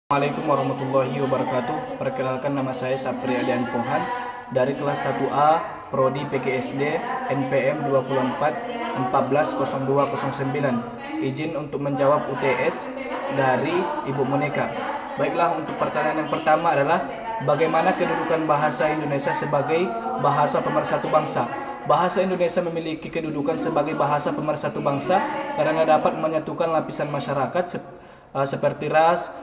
Assalamualaikum warahmatullahi wabarakatuh. Perkenalkan, nama saya Sapri Adian Pohan dari kelas 1A Prodi PGSD NPM 24 14 0209. Izin untuk menjawab UTS dari Ibu Monika. Baiklah, untuk pertanyaan yang pertama adalah bagaimana kedudukan bahasa Indonesia sebagai bahasa pemersatu bangsa? Bahasa Indonesia memiliki kedudukan sebagai bahasa pemersatu bangsa karena dapat menyatukan lapisan masyarakat seperti ras,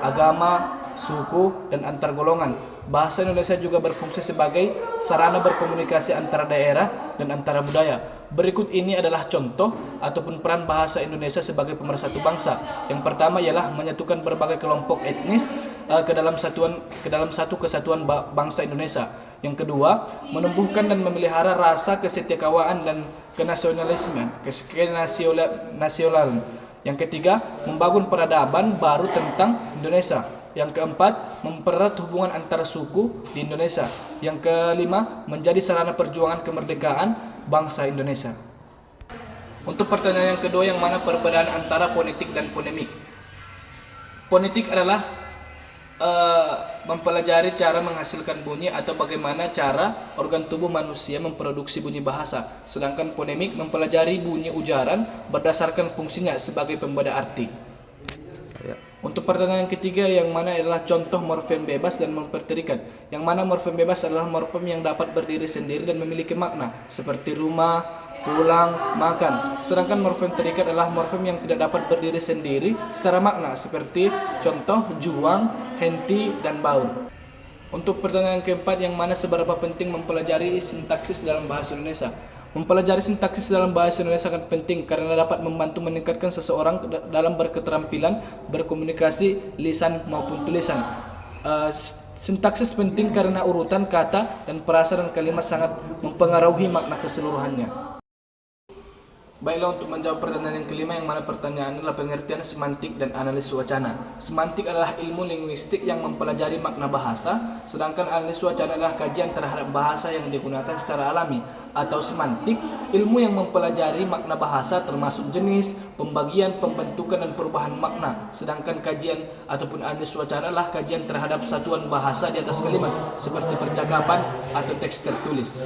agama, suku, dan antar golongan. Bahasa Indonesia juga berfungsi sebagai sarana berkomunikasi antara daerah dan antara budaya. Berikut ini adalah contoh ataupun peran bahasa Indonesia sebagai pemersatu bangsa. Yang pertama ialah menyatukan berbagai kelompok etnis ke dalam satu kesatuan bangsa Indonesia. Yang kedua, menumbuhkan dan memelihara rasa kesetiakawanan dan kenasionalisme. Yang ketiga, membangun peradaban baru tentang Indonesia. Yang keempat, mempererat hubungan antara suku di Indonesia. Yang kelima, menjadi sarana perjuangan kemerdekaan bangsa Indonesia. Untuk pertanyaan yang kedua, yang mana perbedaan antara fonetik dan fonemik? Fonetik adalah mempelajari cara menghasilkan bunyi atau bagaimana cara organ tubuh manusia memproduksi bunyi bahasa. Sedangkan fonemik mempelajari bunyi ujaran berdasarkan fungsinya sebagai pembeda arti. Untuk pertanyaan yang ketiga, yang mana adalah contoh morfem bebas dan morfem terikat. Yang mana morfem bebas adalah morfem yang dapat berdiri sendiri dan memiliki makna seperti rumah, pulang, makan. Sedangkan morfem terikat adalah morfem yang tidak dapat berdiri sendiri secara makna seperti contoh juang, henti, dan baur. Untuk pertanyaan keempat, yang mana seberapa penting mempelajari sintaksis dalam bahasa Indonesia? Mempelajari sintaksis dalam bahasa Indonesia sangat penting karena dapat membantu meningkatkan seseorang dalam berketerampilan berkomunikasi lisan maupun tulisan. Sintaksis penting karena urutan kata dan perasa dan kalimat sangat mempengaruhi makna keseluruhannya. Baiklah, untuk menjawab pertanyaan yang kelima, yang mana pertanyaan adalah pengertian semantik dan analisis wacana. Semantik adalah ilmu linguistik yang mempelajari makna bahasa, sedangkan analisis wacana adalah kajian terhadap bahasa yang digunakan secara alami. Atau semantik, ilmu yang mempelajari makna bahasa termasuk jenis, pembagian, pembentukan, dan perubahan makna. Sedangkan kajian ataupun analisis wacana adalah kajian terhadap satuan bahasa di atas kalimat, seperti percakapan atau teks tertulis.